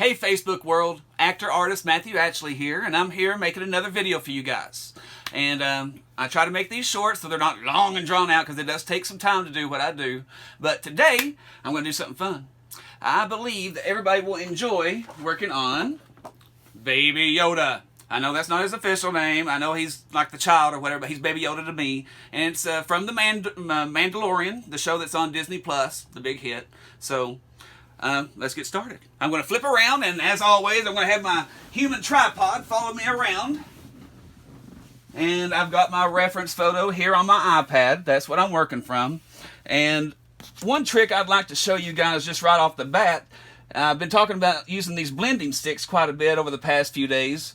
Hey Facebook world, actor artist Matthew Atchley here, and I'm here making another video for you guys. And I try to make these short so they're not long and drawn out because it does take some time to do what I do. But today, I'm going to do something fun. I believe that everybody will enjoy working on Baby Yoda. I know that's not his official name. I know he's like the child or whatever, but he's Baby Yoda to me. And it's from the Mandalorian, the show that's on Disney Plus, the big hit. So let's get started. I'm going to flip around, and as always, I'm going to have my human tripod follow me around. And I've got my reference photo here on my iPad. That's what I'm working from. And one trick I'd like to show you guys just right off the bat, I've been talking about using these blending sticks quite a bit over the past few days.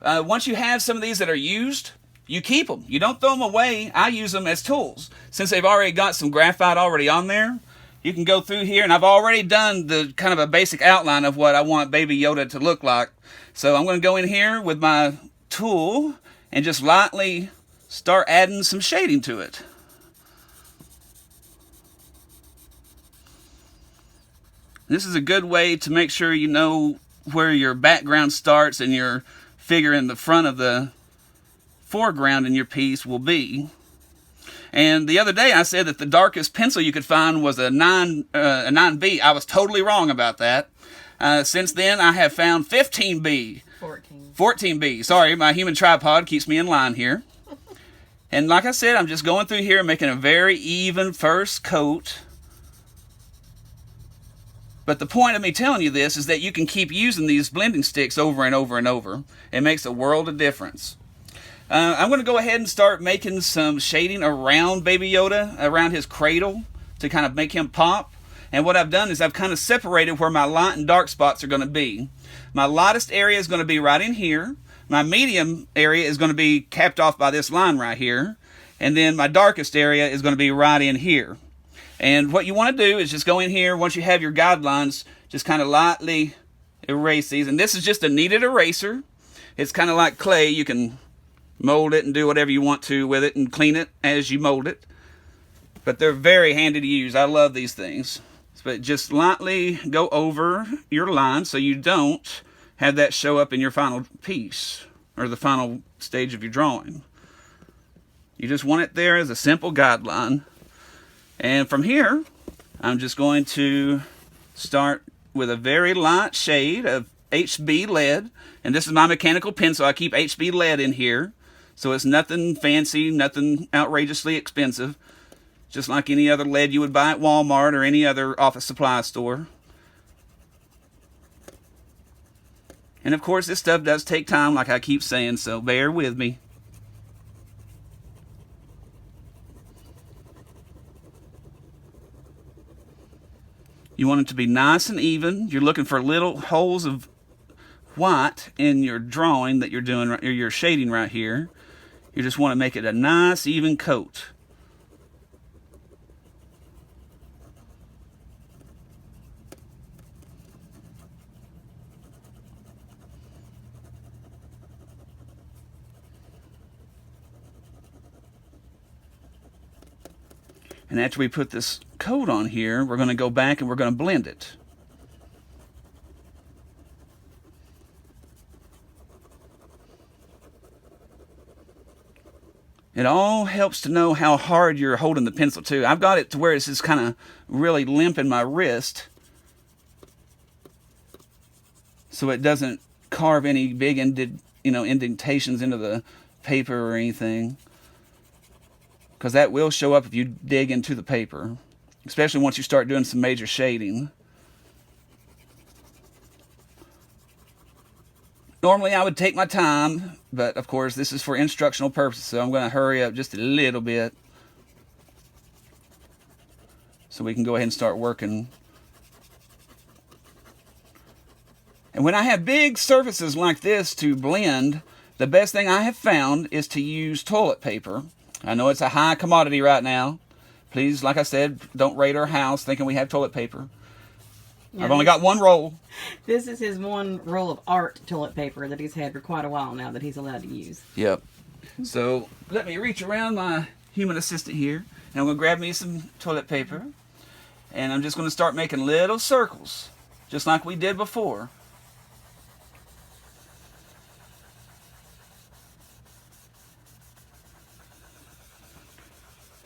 Once you have some of these that are used, you keep them. You don't throw them away. I use them as tools. Since they've already got some graphite already on there, you can go through here, and I've already done the kind of a basic outline of what I want Baby Yoda to look like. So I'm going to go in here with my tool and just lightly start adding some shading to it. This is a good way to make sure you know where your background starts and your figure in the front of the foreground in your piece will be. And the other day I said that the darkest pencil you could find was a 9B. I was totally wrong about that. Since then I have found 15B. 14B. Sorry, my human tripod keeps me in line here. And like I said, I'm just going through here and making a very even first coat. But the point of me telling you this is that you can keep using these blending sticks over and over and over. It makes a world of difference. I'm going to go ahead and start making some shading around Baby Yoda, around his cradle, to kind of make him pop. And what I've done is I've kind of separated where my light and dark spots are going to be. My lightest area is going to be right in here. My medium area is going to be capped off by this line right here. And then my darkest area is going to be right in here. And what you want to do is just go in here, once you have your guidelines, just kind of lightly erase these. And this is just a kneaded eraser. It's kind of like clay. You can mold it and do whatever you want to with it and clean it as you mold it. But they're very handy to use. I love these things. But just lightly go over your line so you don't have that show up in your final piece or the final stage of your drawing. You just want it there as a simple guideline. And from here, I'm just going to start with a very light shade of HB lead. And this is my mechanical pencil. I keep HB lead in here. So it's nothing fancy, nothing outrageously expensive. Just like any other lead you would buy at Walmart or any other office supply store. And of course, this stuff does take time, like I keep saying, so bear with me. You want it to be nice and even. You're looking for little holes of white in your drawing that you're doing, or your shading right here. You just want to make it a nice, even coat. And after we put this coat on here, we're going to go back and we're going to blend it. It all helps to know how hard you're holding the pencil too. I've got it to where it's just kind of really limp in my wrist, so it doesn't carve any big indentations into the paper or anything. Because that will show up if you dig into the paper, especially once you start doing some major shading. Normally I would take my time, but of course this is for instructional purposes, so I'm going to hurry up just a little bit so we can go ahead and start working. And when I have big surfaces like this to blend, the best thing I have found is to use toilet paper. I know it's a high commodity right now. Please, like I said, don't raid our house thinking we have toilet paper. Yeah, I've only got one roll. This is his one roll of art toilet paper that he's had for quite a while now that he's allowed to use. Yep. So let me reach around my human assistant here, and I'm going to grab me some toilet paper, and I'm just going to start making little circles, just like we did before.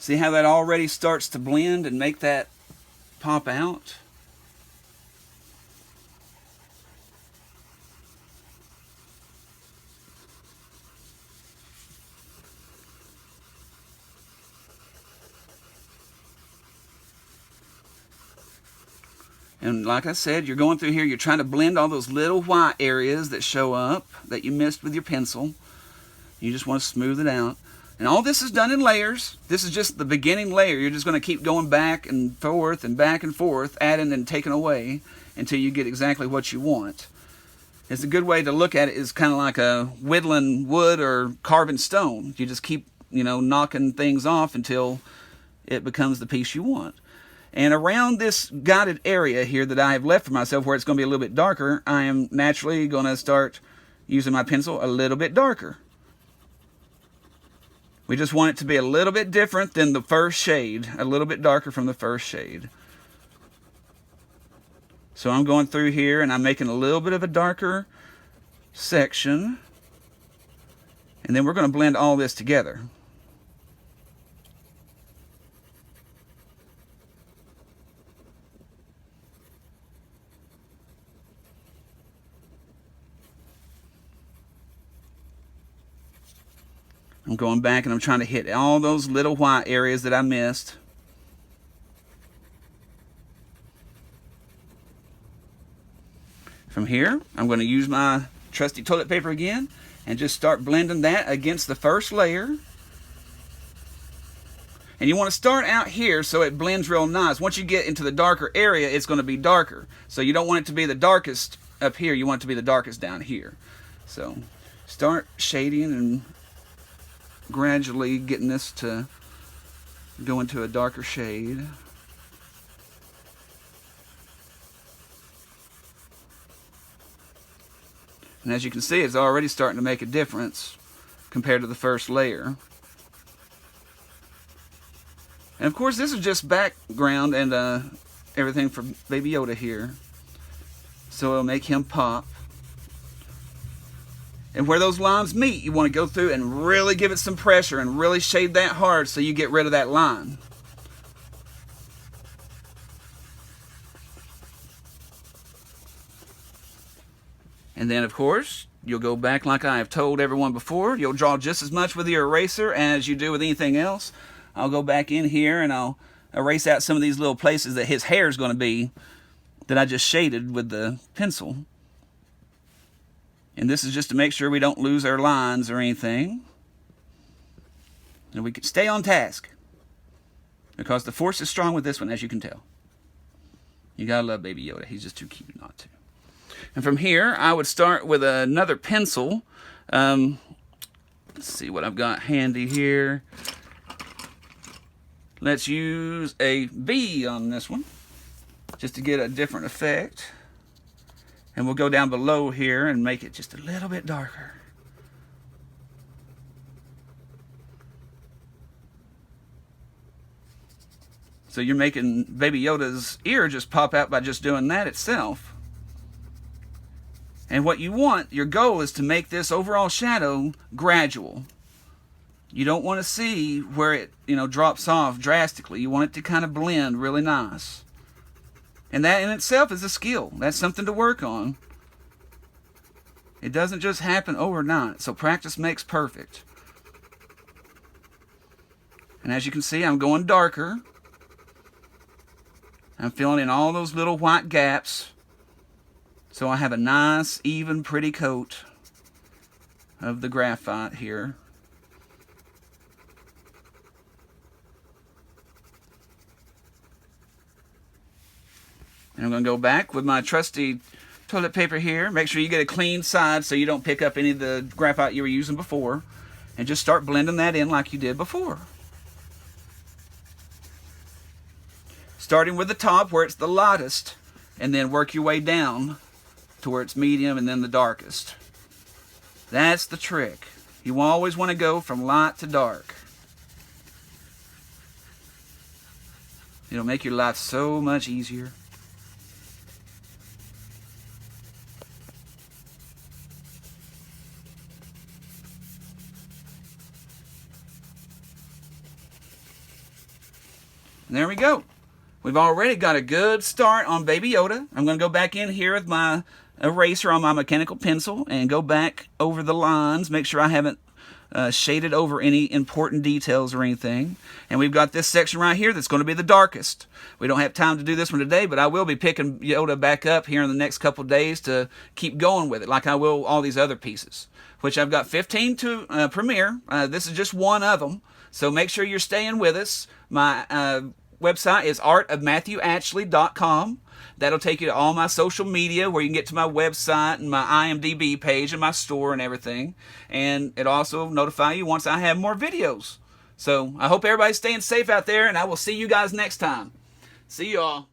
See how that already starts to blend and make that pop out? And like I said, you're going through here, you're trying to blend all those little white areas that show up that you missed with your pencil. You just want to smooth it out. And all this is done in layers. This is just the beginning layer. You're just going to keep going back and forth, adding and taking away until you get exactly what you want. It's a good way to look at it is kind of like a whittling wood or carving stone. You just keep, knocking things off until it becomes the piece you want. And around this guided area here that I have left for myself where it's going to be a little bit darker, I am naturally going to start using my pencil a little bit darker. We just want it to be a little bit different than the first shade, a little bit darker from the first shade. So I'm going through here and I'm making a little bit of a darker section. And then we're going to blend all this together. I'm going back and I'm trying to hit all those little white areas that I missed. From here, I'm going to use my trusty toilet paper again and just start blending that against the first layer. And you want to start out here so it blends real nice. Once you get into the darker area, it's going to be darker. So you don't want it to be the darkest up here. You want it to be the darkest down here. So start shading and gradually getting this to go into a darker shade. And as you can see, it's already starting to make a difference compared to the first layer. And of course, this is just background and everything for Baby Yoda here. So it'll make him pop. And where those lines meet, you want to go through and really give it some pressure and really shade that hard so you get rid of that line. And then, of course, you'll go back like I have told everyone before. You'll draw just as much with your eraser as you do with anything else. I'll go back in here and I'll erase out some of these little places that his hair is going to be that I just shaded with the pencil. And this is just to make sure we don't lose our lines or anything. And we can stay on task. Because the force is strong with this one, as you can tell. You gotta love Baby Yoda. He's just too cute not to. And from here, I would start with another pencil. Let's see what I've got handy here. Let's use a B on this one, just to get a different effect. And we'll go down below here and make it just a little bit darker. So you're making Baby Yoda's ear just pop out by just doing that itself. And what you want, your goal is to make this overall shadow gradual. You don't want to see where it, drops off drastically. You want it to kind of blend really nice. And that in itself is a skill. That's something to work on. It doesn't just happen overnight. So practice makes perfect. And as you can see, I'm going darker. I'm filling in all those little white gaps. So I have a nice, even, pretty coat of the graphite here. And I'm going to go back with my trusty toilet paper here. Make sure you get a clean side so you don't pick up any of the graphite you were using before. And just start blending that in like you did before. Starting with the top where it's the lightest, and then work your way down to where it's medium and then the darkest. That's the trick. You always want to go from light to dark. It'll make your life so much easier. There we go. We've already got a good start on Baby Yoda. I'm going to go back in here with my eraser on my mechanical pencil and go back over the lines, make sure I haven't shaded over any important details or anything. And we've got this section right here that's going to be the darkest. We don't have time to do this one today, but I will be picking Yoda back up here in the next couple of days to keep going with it, like I will all these other pieces, which I've got 15 to premiere. This is just one of them, so make sure you're staying with us. My website is artofmatthewatchley.com. That'll take you to all my social media where you can get to my website and my IMDb page and my store and everything. And it'll also notify you once I have more videos. So I hope everybody's staying safe out there, and I will see you guys next time. See you all.